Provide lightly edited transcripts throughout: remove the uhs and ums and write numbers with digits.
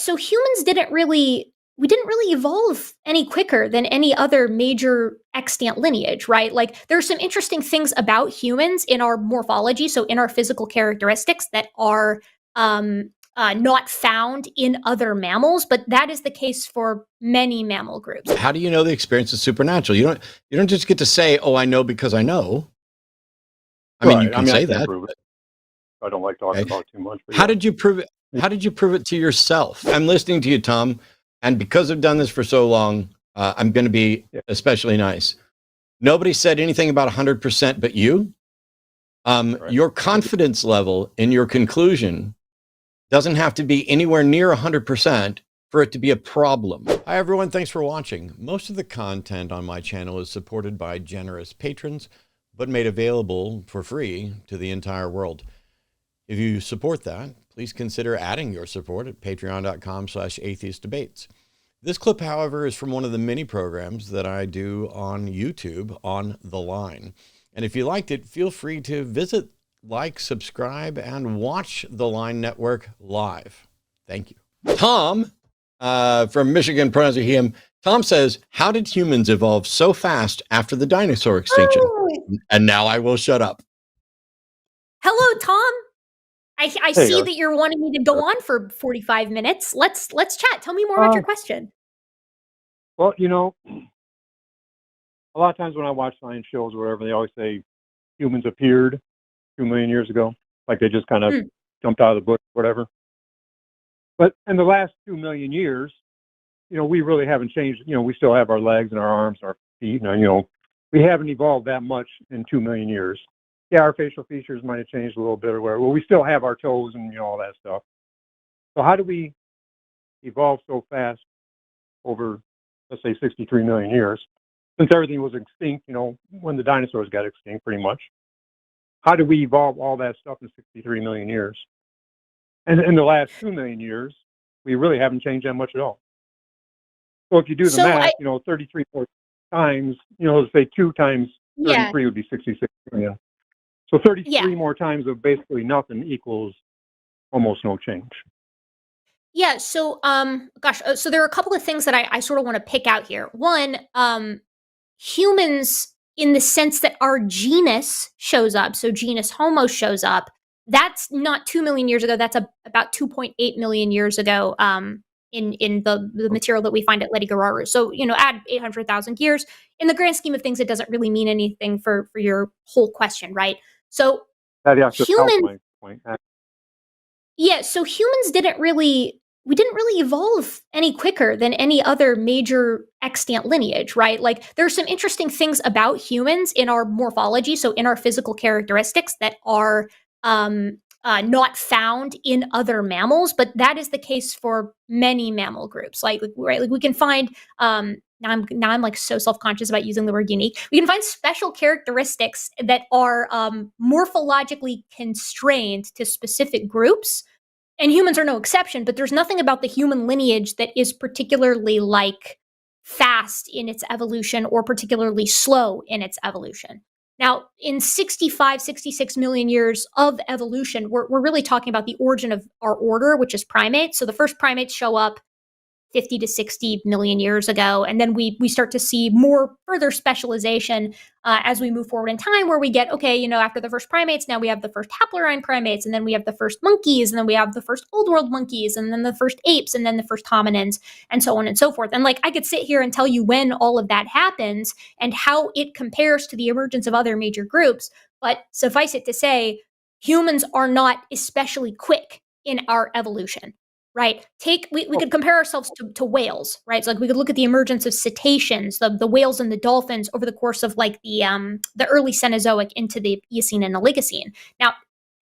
so we didn't really evolve any quicker than any other major extant lineage, right? Like there's some interesting things about humans in our morphology, so in our physical characteristics that are not found in other mammals, but that is the case for many mammal groups. How do you know the experience is supernatural? You don't just get to say, "Oh, I know because I know." I mean, you can say that. I don't like talking about too much. How did you prove it? How did you prove it to yourself? I'm listening to you, Tom, and because I've done this for so long, I'm going to be especially nice. Nobody said anything about 100% but you. Your confidence level in your conclusion doesn't have to be anywhere near 100% for it to be a problem. Hi, everyone. Thanks for watching. Most of the content on my channel is supported by generous patrons, but made available for free to the entire world. If you support that, please consider adding your support at patreon.com/atheistdebates. This clip, however, is from one of the many programs that I do on YouTube on The Line. And if you liked it, feel free to visit, like, subscribe, and watch The Line Network live. Thank you. Tom from Michigan, pronouns are him. Tom says, how did humans evolve so fast after the dinosaur extinction? And now I will shut up. Hello, Tom. I see that you're wanting me to go on for 45 minutes. Let's chat. Tell me more about your question. Well, you know, a lot of times when I watch science shows or whatever, they always say humans appeared 2 million years ago, like they just kind of jumped out of the bush, whatever. But in the last 2 million years, you know, we really haven't changed. You know, we still have our legs and our arms, and our feet, and you know, we haven't evolved that much in 2 million years. Yeah, our facial features might have changed a little bit or whatever. Well, we still have our toes and, you know, all that stuff. So how do we evolve so fast over, let's say, 63 million years, since everything was extinct, you know, when the dinosaurs got extinct pretty much? How do we evolve all that stuff in 63 million years? And in the last 2 million years, we really haven't changed that much at all. So if you do the math, you know, 33 more times, you know, let's say 2 times 33 would be 66 million. So 33 more times of basically nothing equals almost no change. Yeah. So, so there are a couple of things that I sort of want to pick out here. One, humans, in the sense that our genus shows up, so genus Homo shows up, that's not 2 million years ago. That's about 2.8 million years ago in the material that we find at Ledigararu. So, you know, add 800,000 years. In the grand scheme of things, it doesn't really mean anything for your whole question, right? So humans, so humans didn't really evolve any quicker than any other major extant lineage, right? Like there's some interesting things about humans in our morphology, so in our physical characteristics that are not found in other mammals, but that is the case for many mammal groups. Like we can find now I'm like so self-conscious about using the word unique. We can find special characteristics that are morphologically constrained to specific groups, and humans are no exception. But there's nothing about the human lineage that is particularly like fast in its evolution or particularly slow in its evolution. Now, in 65, 66 million years of evolution, we're really talking about the origin of our order, which is primates. So the first primates show up 50 to 60 million years ago. And then we start to see more further specialization as we move forward in time, where we get, okay, you know, after the first primates, now we have the first haplorhine primates, and then we have the first monkeys, and then we have the first old world monkeys, and then the first apes, and then the first hominins, and so on and so forth. And like, I could sit here and tell you when all of that happens and how it compares to the emergence of other major groups. But suffice it to say, humans are not especially quick in our evolution. Right. We could compare ourselves to whales, right? So like we could look at the emergence of cetaceans, the whales and the dolphins over the course of like the early Cenozoic into the Eocene and Oligocene. Now,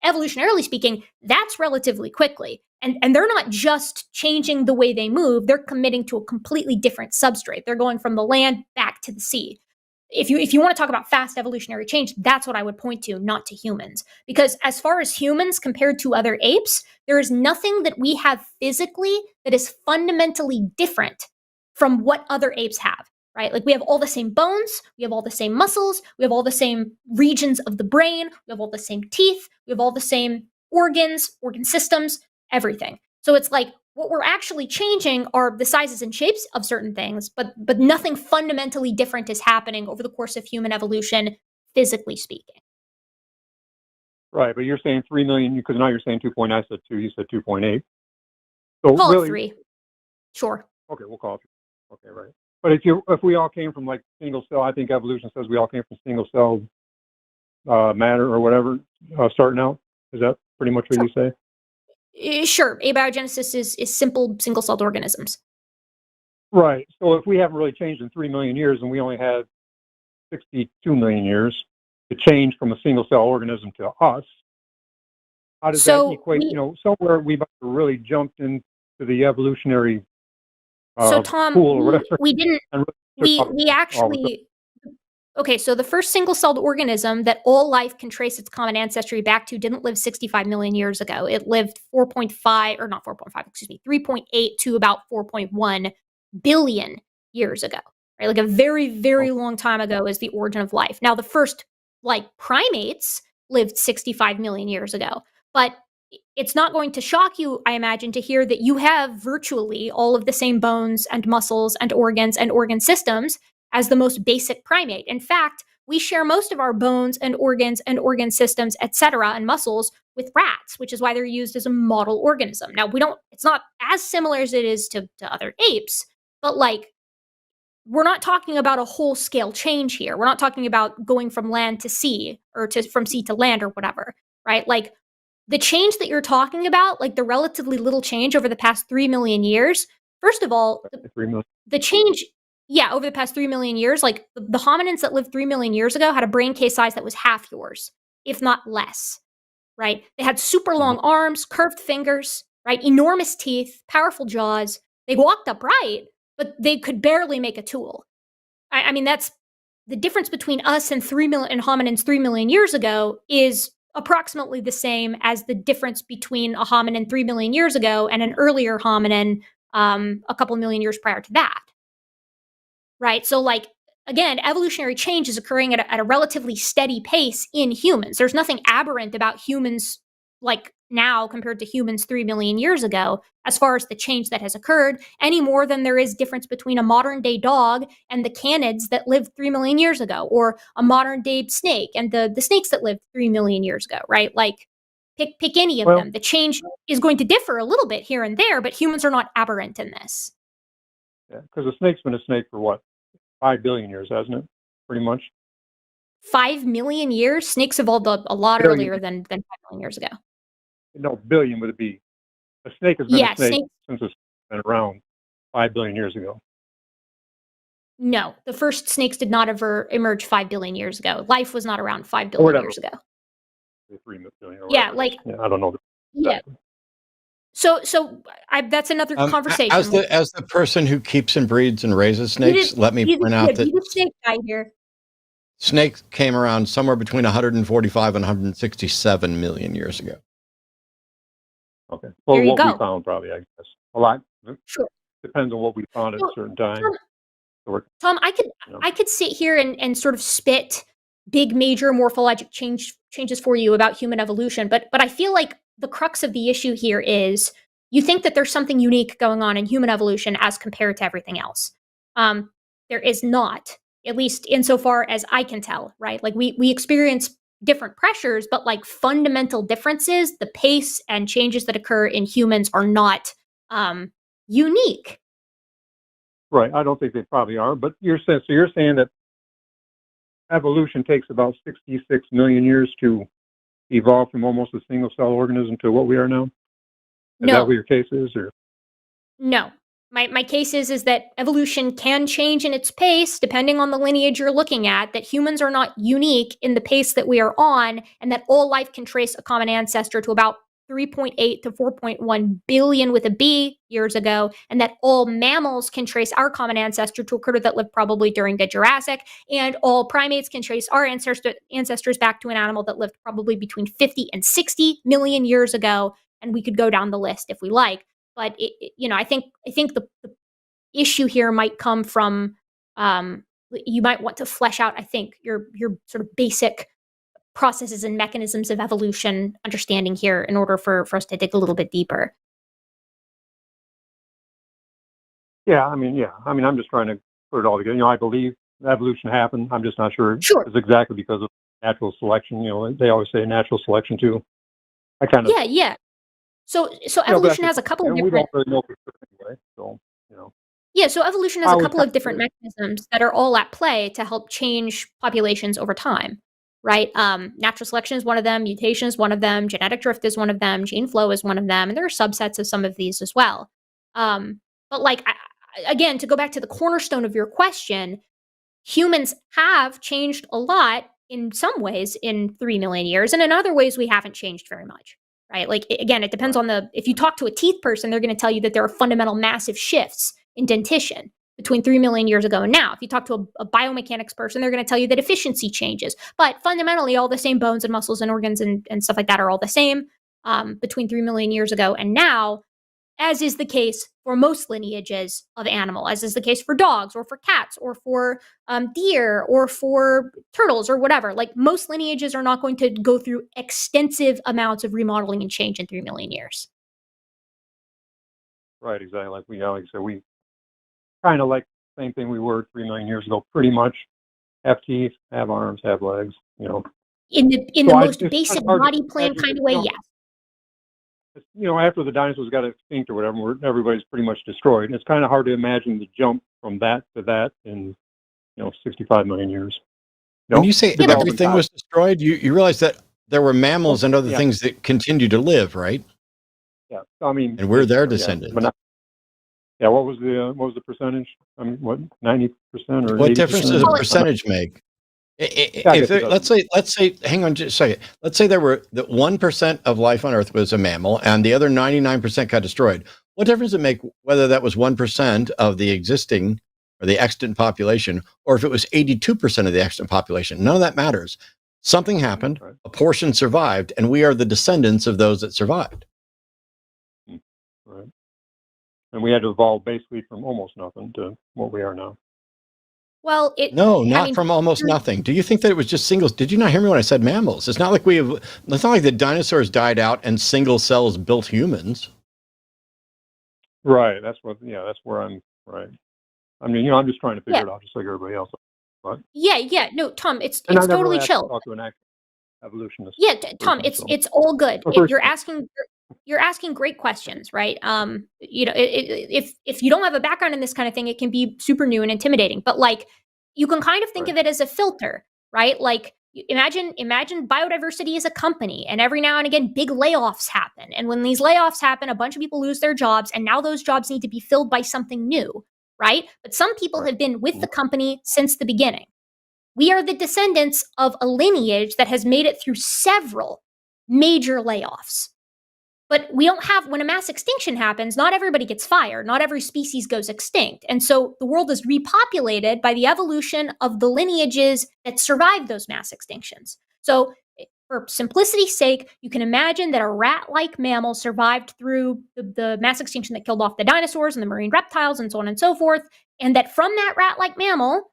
evolutionarily speaking, that's relatively quickly. And they're not just changing the way they move, they're committing to a completely different substrate. They're going from the land back to the sea. If you want to talk about fast evolutionary change, that's what I would point to, not to humans. Because as far as humans compared to other apes, there is nothing that we have physically that is fundamentally different from what other apes have, right? Like we have all the same bones, we have all the same muscles, we have all the same regions of the brain, we have all the same teeth, we have all the same organs, organ systems, everything. So it's like What we're actually changing are the sizes and shapes of certain things, but nothing fundamentally different is happening over the course of human evolution, physically speaking. Right, but you're saying 3 million because now you're saying 2.9. I said 2. You said 2.8. So Call really, it 3. Sure. okay, we'll call it 3. Okay, right. But if we all came from like single cell, I think evolution says we all came from single cell matter or whatever starting out. Is that pretty much what you say? Sure. Abiogenesis is simple single-celled organisms. Right. So if we haven't really changed in 3 million years and we only had 62 million years to change from a single cell organism to us, how does that equate? Somewhere we've really jumped into the evolutionary so Tom, pool or whatever. we didn't. And really We actually. Okay, so the first single-celled organism that all life can trace its common ancestry back to didn't live 65 million years ago. It lived 4.5, or not 4.5, excuse me, 3.8 to about 4.1 billion years ago. Right? Like a very, very long time ago is the origin of life. Now, the first primates lived 65 million years ago, but it's not going to shock you, I imagine, to hear that you have virtually all of the same bones and muscles and organ systems as the most basic primate. In fact, we share most of our bones and organ systems, etc., and muscles with rats, which is why they're used as a model organism. Now, it's not as similar as it is to other apes, but we're not talking about a whole scale change here. We're not talking about going from land to sea or from sea to land or whatever, right? The change that you're talking about, the relatively little change over the past 3 million years, first of all, the change, over the past 3 million years, the hominins that lived 3 million years ago had a brain case size that was half yours, if not less, right? They had super long arms, curved fingers, right? Enormous teeth, powerful jaws. They walked upright, but they could barely make a tool. I mean, that's the difference between us and hominins 3 million years ago is approximately the same as the difference between a hominin 3 million years ago and an earlier hominin a couple million years prior to that. Right? So, again, evolutionary change is occurring at a relatively steady pace in humans. There's nothing aberrant about humans now compared to humans 3 million years ago as far as the change that has occurred, any more than there is difference between a modern day dog and the canids that lived 3 million years ago, or a modern day snake and the snakes that lived 3 million years ago, right? Pick any of them. The change is going to differ a little bit here and there, but humans are not aberrant in this. Yeah, because a snake's been a snake for what? 5 billion years, hasn't it? Pretty much. 5 million years? Snakes evolved a lot earlier than 5 million years ago. No, billion would it be? A snake has been a snake since it's been around 5 billion years ago. No, the first snakes did not ever emerge 5 billion years ago. Life was not around 5 billion years ago. 3 billion or yeah, I don't know. Exactly. So that's another conversation. As the person who keeps and breeds and raises snakes, let me point out that the snake guy here. Snakes came around somewhere between 145 and 167 million years ago. Okay. Well, what we found probably, I guess. A lot. Sure. Depends on what we found at a certain time. Tom, I could sit here and sort of spit big major morphologic changes for you about human evolution, but I feel like the crux of the issue here is you think that there's something unique going on in human evolution as compared to everything else. There is not, at least insofar as I can tell, right? We experience different pressures, but fundamental differences, the pace and changes that occur in humans are not unique. Right. I don't think they probably are, but you're saying that evolution takes about 66 million years to evolve from almost a single cell organism to what we are now? Is that what your case is? Or no. My case is that evolution can change in its pace depending on the lineage you're looking at, that humans are not unique in the pace that we are on, and that all life can trace a common ancestor to about 3.8 to 4.1 billion with a B years ago, and that all mammals can trace our common ancestor to a critter that lived probably during the Jurassic, and all primates can trace our ancestors back to an animal that lived probably between 50 and 60 million years ago, and we could go down the list if we like. But I think the issue here might come from you might want to flesh out, I think, your sort of basic processes and mechanisms of evolution understanding here in order for us to dig a little bit deeper. Yeah, I'm just trying to put it all together. I believe evolution happened. I'm just not sure Sure. it's exactly because of natural selection. They always say natural selection too. I kind of, Yeah. So but evolution has a couple of and we different. don't really know for sure anyway. So, Yeah, so evolution I has a always couple kind of different mechanisms that are all at play to help change populations over time, right? Natural selection is one of them, mutation is one of them, genetic drift is one of them, gene flow is one of them, and there are subsets of some of these as well. But again, to go back to the cornerstone of your question, humans have changed a lot in some ways in 3 million years, and in other ways we haven't changed very much, right? Like, again, it depends right, on if you talk to a teeth person, they're going to tell you that there are fundamental massive shifts in dentition between 3 million years ago and now. If you talk to a biomechanics person, they're going to tell you that efficiency changes, but fundamentally all the same bones and muscles and organs and stuff like that are all the same between 3 million years ago and now, as is the case for most lineages of animal, as is the case for dogs or for cats or for deer or for turtles or whatever. Like, most lineages are not going to go through extensive amounts of remodeling and change in 3 million years. right, exactly. Like like I said, we kind of like the same thing we were 3 million years ago, pretty much. Have teeth, have arms, have legs. In the So most it's kind basic of hard to body plan imagine. kind of way, yes. After the dinosaurs got extinct or whatever, everybody's pretty much destroyed. And it's kind of hard to imagine the jump from that to that in 65 million years. When you say Yeah, everything was destroyed, you realize that there were mammals and other yeah, things that continue to live, right? yeah. I mean, And we're their yeah, descendants. but not, yeah. What was the percentage? I mean, what, 90% or What 80%? difference does a Call it- percentage make? Yeah, I If guess it let's say, hang on just a second. Let's say that 1% of life on Earth was a mammal, and the other 99% got destroyed. What difference does it make whether that was 1% of the existing or the extant population, or if it was 82% of the extant population? None of that matters. Something happened. Right. A portion survived, and we are the descendants of those that survived. Right. And we had to evolve basically from almost nothing to what we are now. Well, No, I not mean, from almost nothing. Do you think that it was just singles? Did you not hear me when I said mammals? It's not like it's not like the dinosaurs died out and single cells built humans. Right. That's where I'm right. I mean, I'm just trying to figure yeah, it out just like everybody else. But yeah. No, Tom, it's and I never totally really actually chill. talked to an actual evolutionist. Yeah, Tom, person, so. it's all good. Or person. You're asking great questions, right? If you don't have a background in this kind of thing, it can be super new and intimidating. But like, you can kind of think Right. of it as a filter, right? Like, imagine biodiversity as a company, and every now and again, big layoffs happen. And when these layoffs happen, a bunch of people lose their jobs, and now those jobs need to be filled by something new, right? But some people Right. have been with the company since the beginning. We are the descendants of a lineage that has made it through several major layoffs. But we don't have, when a mass extinction happens, not everybody gets fired, not every species goes extinct. And so the world is repopulated by the evolution of the lineages that survived those mass extinctions. So, for simplicity's sake, you can imagine that a rat-like mammal survived through the mass extinction that killed off the dinosaurs and the marine reptiles and so on and so forth, and that from that rat-like mammal,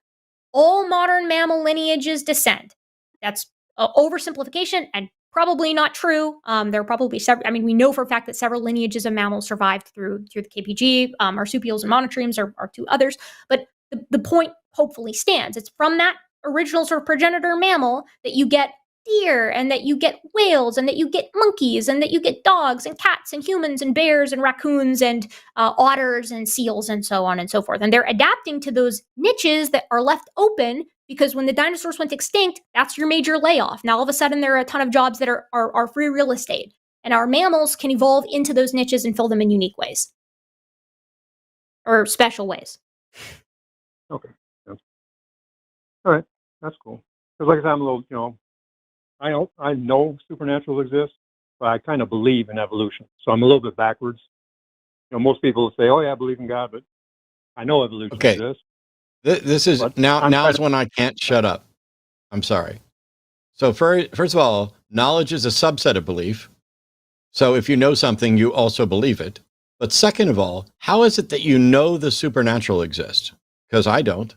all modern mammal lineages descend. That's oversimplification and probably not true. There are probably several. I mean, we know for a fact that several lineages of mammals survived through the KPG. Marsupials and monotremes are two others. But the point hopefully stands. It's from that original sort of progenitor mammal that you get deer, and that you get whales, and that you get monkeys, and that you get dogs and cats and humans and bears and raccoons and otters and seals and so on and so forth. And they're adapting to those niches that are left open because when the dinosaurs went extinct, that's your major layoff. Now all of a sudden there are a ton of jobs that are free real estate, and our mammals can evolve into those niches and fill them in unique ways or special ways. Okay. Yeah. All right. That's cool. Because like I said, I'm a little, I know supernatural exists, but I kind of believe in evolution. So I'm a little bit backwards. Most people say, "Oh yeah, I believe in God," but I know evolution exists. This is now is when I can't shut up. I'm sorry. So first of all, knowledge is a subset of belief. So if you know something, you also believe it. But second of all, how is it that you know the supernatural exists? Because I don't.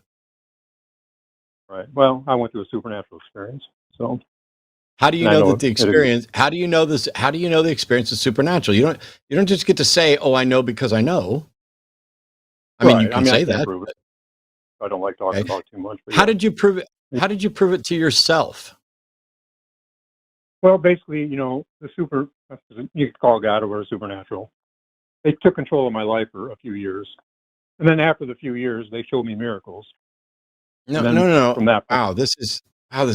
Right. Well, I went through a supernatural experience, so. How do you know that the experience? How do you know this? How do you know the experience is supernatural? You don't just get to say, "Oh, I know because I know." I mean, you Right. I can mean, I say can't that. prove it. I don't like talking Okay. about it too much. But How yeah. did you prove it? How did you prove it to yourself? Well, basically, the super, you could call God or supernatural. They took control of my life for a few years. And then after the few years, they showed me miracles. No, And no, then no, from no. that point, Wow, this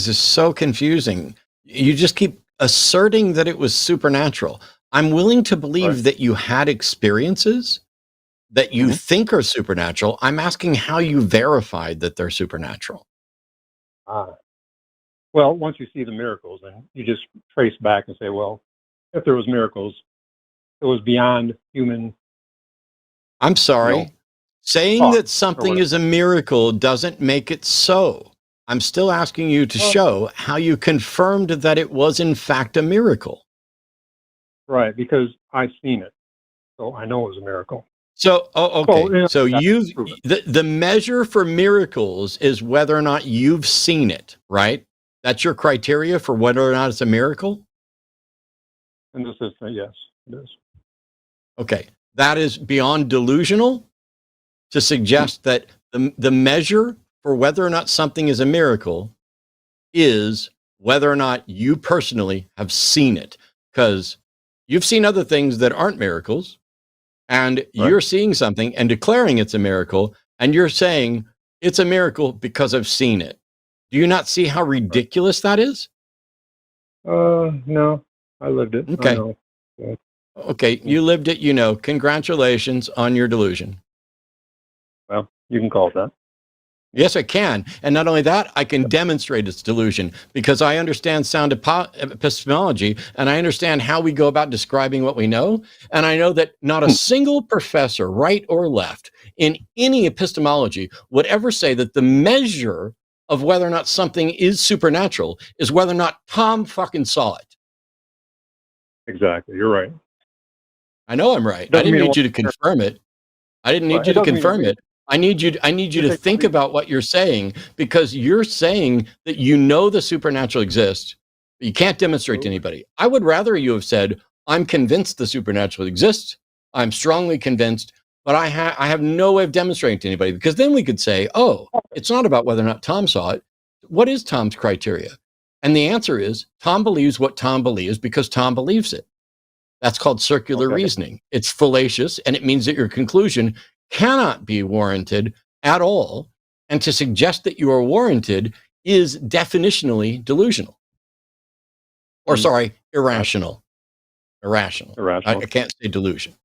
is so confusing. You just keep asserting that it was supernatural. I'm willing to right. believe that you had experiences that you hmm think are supernatural. I'm asking how you verified that they're supernatural. Ah. Well, once you see the miracles, then you just trace back and say, well, if there was miracles, it was beyond human, I'm you know, sorry. Saying thought that or something whatever. is a miracle doesn't make it so. I'm still asking you to Well, show how you confirmed that it was in fact a miracle. right, because I've seen it, so I know it was a miracle. So, So, okay. So I you've prove it. the measure for miracles is whether or not you've seen it, right? That's your criteria for whether or not it's a miracle. And this is, yes, it is. Okay. That is beyond delusional to Hmm. suggest that the measure for whether or not something is a miracle is whether or not you personally have seen it. Because you've seen other things that aren't miracles, and Right, you're seeing something and declaring it's a miracle, and you're saying it's a miracle because I've seen it. Do you not see how right. ridiculous that is? No, I lived it. I Okay. know. Yeah. Okay. You lived it, you know. Congratulations on your delusion. Well, you can call it that. Yes, I can. And not only that, I can demonstrate its delusion because I understand sound epistemology and I understand how we go about describing what we know. And I know that not a Hmm. single professor, right or left, in any epistemology would ever say that the measure of whether or not something is supernatural is whether or not Tom fucking saw it. Exactly. You're right. I know I'm right. I Doesn't didn't mean it need wasn't you to there. confirm it. I didn't need Right. you It to doesn't mean it confirm wasn't it. I need you there. to think about what you're saying because you're saying that you know the supernatural exists, but you can't demonstrate to Absolutely. anybody. I would rather you have said, "I'm convinced the supernatural exists. I'm strongly convinced, but I have no way of demonstrating to anybody." Because then we could say, "Oh, it's not about whether or not Tom saw it. What is Tom's criteria?" And the answer is Tom believes what Tom believes because Tom believes it. That's called circular Okay. reasoning. It's fallacious, and it means that your conclusion cannot be warranted at all. And to suggest that you are warranted is definitionally delusional. Or, Mm, sorry, uh, irrational. Irrational. I irrational. can't say delusion.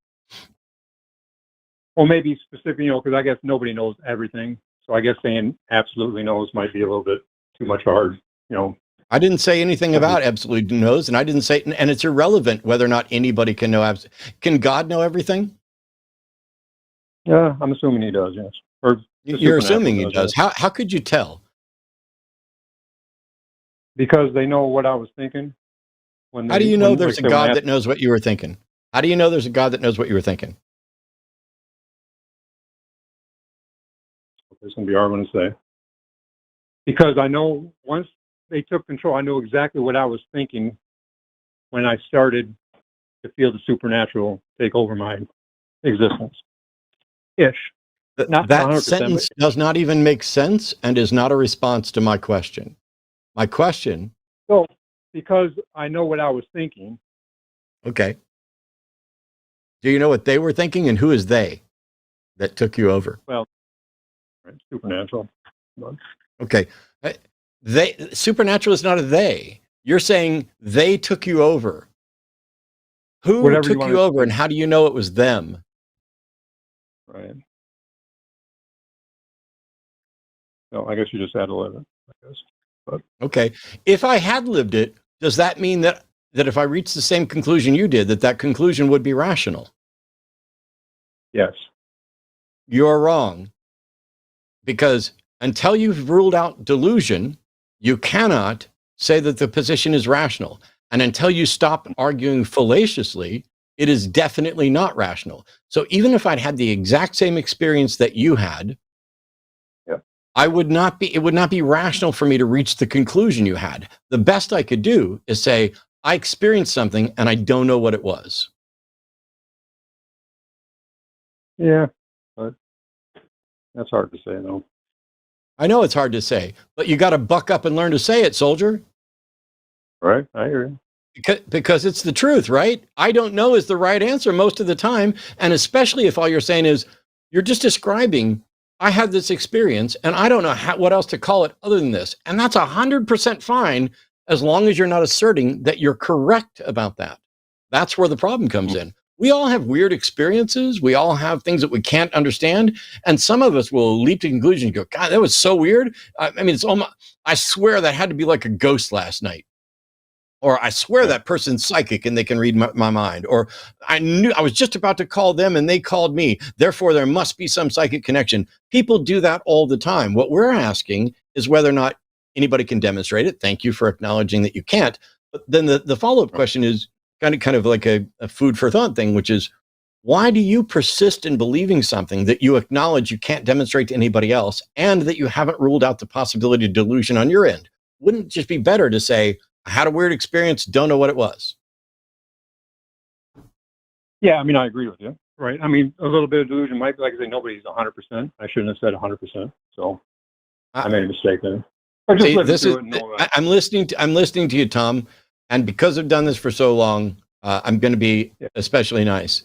Well, maybe specific, because I guess nobody knows everything. So I guess saying absolutely knows might be a little bit too much hard. You know. I didn't say anything I mean, about absolute knows, and I didn't say, and it's irrelevant whether or not anybody can know. Can God know everything? yeah, I'm assuming he does. Yes, or the You're supernatural assuming he does. Yes, does. How could you tell? because they know what I was thinking when How do they you know when like there's I a said when they God asked. that knows what you were thinking? How do you know there's a God that knows what you were thinking? There's going to be hard one to say because I know once they took control, I knew exactly what I was thinking when I started to feel the supernatural take over my existence. Ish, not That 100%, but sentence does not even make sense and is not a response to my question. My question, so because I know what I was thinking. okay, do you know what they were thinking and who is they that took you over? Well, right, supernatural. But Okay, uh, they supernatural is not a they. You're saying they took you over. Who whatever you took want you to over say, and how do you know it was them? right? No, I guess you just had to live it. I guess, but Okay, if I had lived it, does that mean that if I reached the same conclusion you did, that conclusion would be rational? yes, You're wrong. Because until you've ruled out delusion, you cannot say that the position is rational. And until you stop arguing fallaciously, it is definitely not rational. So even if I'd had the exact same experience that you had, yeah, it would not be rational for me to reach the conclusion you had. The best I could do is say, I experienced something and I don't know what it was. yeah. But That's hard to say, though. I know it's hard to say, but you got to buck up and learn to say it, soldier. Right? I hear you. Because it's the truth, right? I don't know is the right answer most of the time. And especially if all you're saying is you're just describing, I had this experience and I don't know what else to call it other than this. And that's 100% fine as long as you're not asserting that you're correct about that. That's where the problem comes in. We all have weird experiences. We all have things that we can't understand. And some of us will leap to conclusions and go, God, that was so weird. I mean, it's almost, I swear that had to be like a ghost last night. Or I swear that person's psychic and they can read my mind. Or I knew I was just about to call them and they called me. Therefore, there must be some psychic connection. People do that all the time. What we're asking is whether or not anybody can demonstrate it. Thank you for acknowledging that you can't. But then the follow-up question is kind of like a food for thought thing, which is, why do you persist in believing something that you acknowledge you can't demonstrate to anybody else and that you haven't ruled out the possibility of delusion on your end? Wouldn't it just be better to say, I had a weird experience, don't know what it was? Yeah, I mean, I agree with you. Right? I mean, a little bit of delusion might be, like I say, nobody's 100%. I shouldn't have said 100%. So I made a mistake there. Or just I'm listening to you, Tom, and because I've done this for so long, I'm going to be especially nice.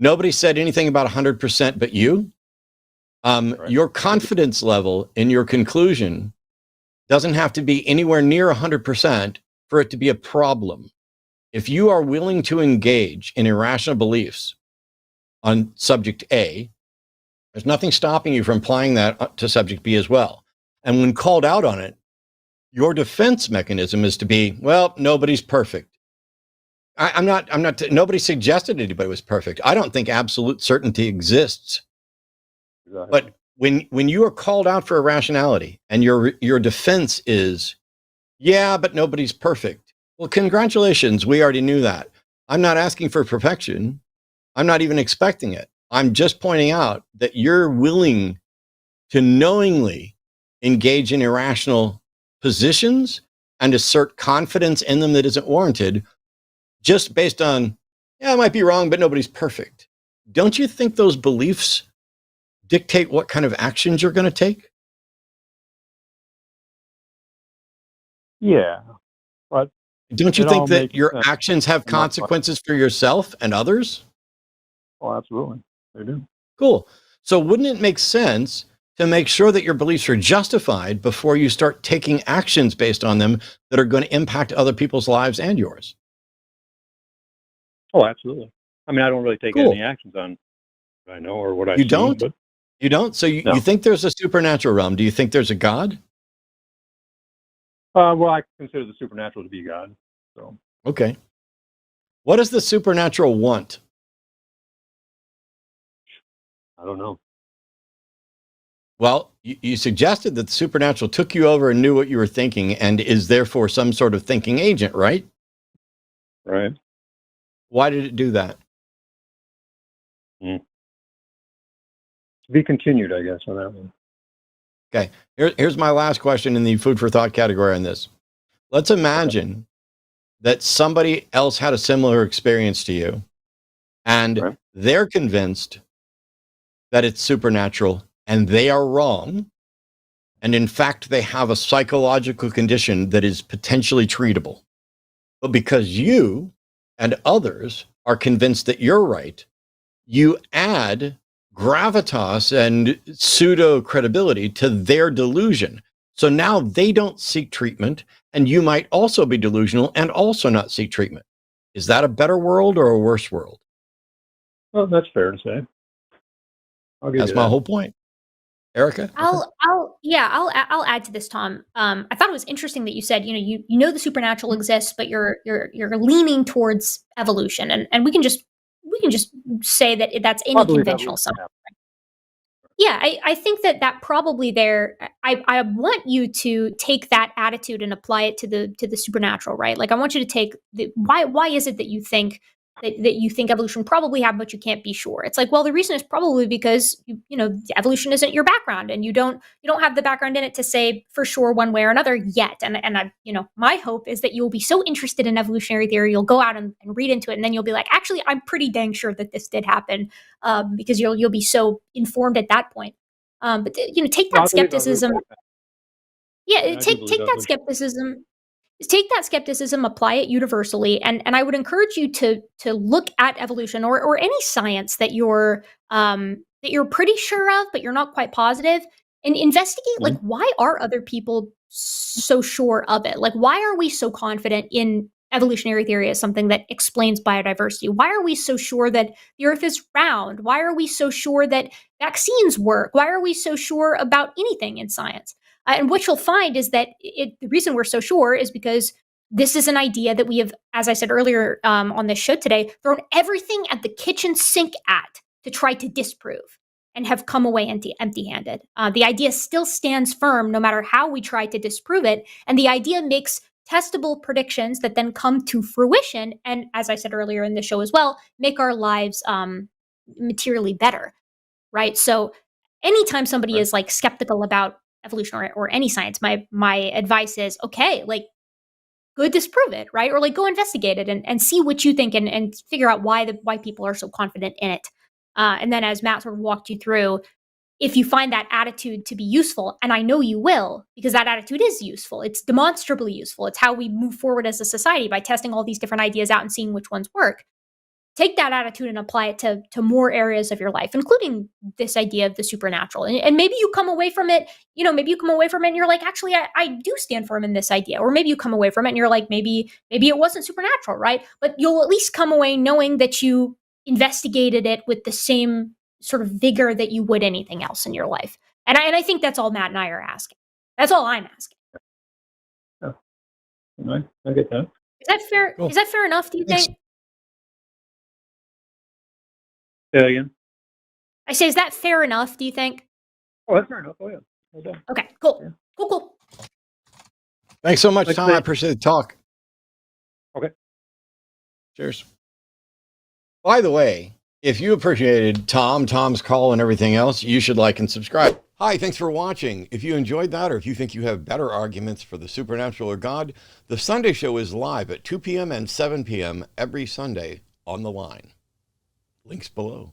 Nobody said anything about 100% but you. Right. Your confidence level in your conclusion doesn't have to be anywhere near 100% for it to be a problem. If you are willing to engage in irrational beliefs on subject A, there's nothing stopping you from applying that to subject B as well. And when called out on it, your defense mechanism is to be, well, nobody's perfect. Nobody suggested anybody was perfect. I don't think absolute certainty exists. Exactly. But when you are called out for irrationality and your defense is, yeah, but nobody's perfect. Well, congratulations. We already knew that. I'm not asking for perfection. I'm not even expecting it. I'm just pointing out that you're willing to knowingly engage in irrational positions and assert confidence in them that isn't warranted just based on, yeah, I might be wrong, but nobody's perfect. Don't you think those beliefs dictate what kind of actions you're going to take? Yeah. But don't you think that your actions have consequences for yourself and others? Oh, absolutely. They do. Cool. So wouldn't it make sense to make sure that your beliefs are justified before you start taking actions based on them that are going to impact other people's lives and yours? Oh, absolutely. I mean, I don't really take any actions on what I know or what I see. You don't? But you don't? So you think there's a supernatural realm. Do you think there's a God? Well, I consider the supernatural to be God. So okay. What does the supernatural want? I don't know. Well, you suggested that the supernatural took you over and knew what you were thinking and is therefore some sort of thinking agent, right? Right. Why did it do that? To be continued, I guess, on that one. Okay. Here's my last question in the food for thought category on this. Let's imagine that somebody else had a similar experience to you and they're convinced that it's supernatural and they are wrong. And in fact, they have a psychological condition that is potentially treatable. But because you and others are convinced that you're right, you add gravitas and pseudo credibility to their delusion. So now they don't seek treatment, and you might also be delusional and also not seek treatment. Is that a better world or a worse world? Well, that's fair to say. That's my whole point. Erika? I'll add to this, Tom. I thought it was interesting that you said, you know the supernatural exists, but you're leaning towards evolution, and we can just say that that's any conventional something. Yeah, I think that probably there. I want you to take that attitude and apply it to the supernatural, right? Like I want you to take why is it that you think that you think evolution probably happened, but you can't be sure? It's like, well, the reason is probably because evolution isn't your background, and you don't have the background in it to say for sure one way or another yet. And I, my hope is that you'll be so interested in evolutionary theory, you'll go out and read into it, and then you'll be like, actually, I'm pretty dang sure that this did happen, because you'll be so informed at that point. But take No, that I believe skepticism. evolution. Yeah, I do believe take that evolution. skepticism. Take that skepticism, apply it universally, and I would encourage you to look at evolution or any science that you're pretty sure of, but you're not quite positive, and investigate like Mhm. why are other people so sure of it? Like why are we so confident in evolutionary theory as something that explains biodiversity? Why are we so sure that the Earth is round? Why are we so sure that vaccines work? Why are we so sure about anything in science? And what you'll find is that the reason we're so sure is because this is an idea that we have, as I said earlier on this show today, thrown everything at the kitchen sink at to try to disprove and have come away empty handed. The idea still stands firm no matter how we try to disprove it. And the idea makes testable predictions that then come to fruition. And as I said earlier in the show as well, make our lives materially better. Right. So anytime somebody Right. is like skeptical about evolution or any science, my advice is okay, like go disprove it, right? Or like go investigate it and see what you think and figure out why people are so confident in it. And then as Matt sort of walked you through, if you find that attitude to be useful, and I know you will, because that attitude is useful, it's demonstrably useful. It's how we move forward as a society by testing all these different ideas out and seeing which ones work. Take that attitude and apply it to more areas of your life, including this idea of the supernatural. And maybe you come away from it, maybe you come away from it and you're like, actually, I do stand firm in this idea. Or maybe you come away from it and you're like, maybe it wasn't supernatural, right? But you'll at least come away knowing that you investigated it with the same sort of vigor that you would anything else in your life. And I think that's all Matt and I are asking. That's all I'm asking. Yeah. I get that. Is that fair? Cool. Is that fair enough, do you Thanks. think? Say that again. I say, is that fair enough, do you think? Oh, that's fair enough. Oh, yeah. No doubt. Okay, cool. Yeah. Cool. Thanks so much, Like Tom. I that. appreciate the talk. Okay. Cheers. By the way, if you appreciated Tom's call, and everything else, you should like and subscribe. Hi, thanks for watching. If you enjoyed that, or if you think you have better arguments for the supernatural or God, the Sunday show is live at 2 p.m. and 7 p.m. every Sunday on The Line. Links below.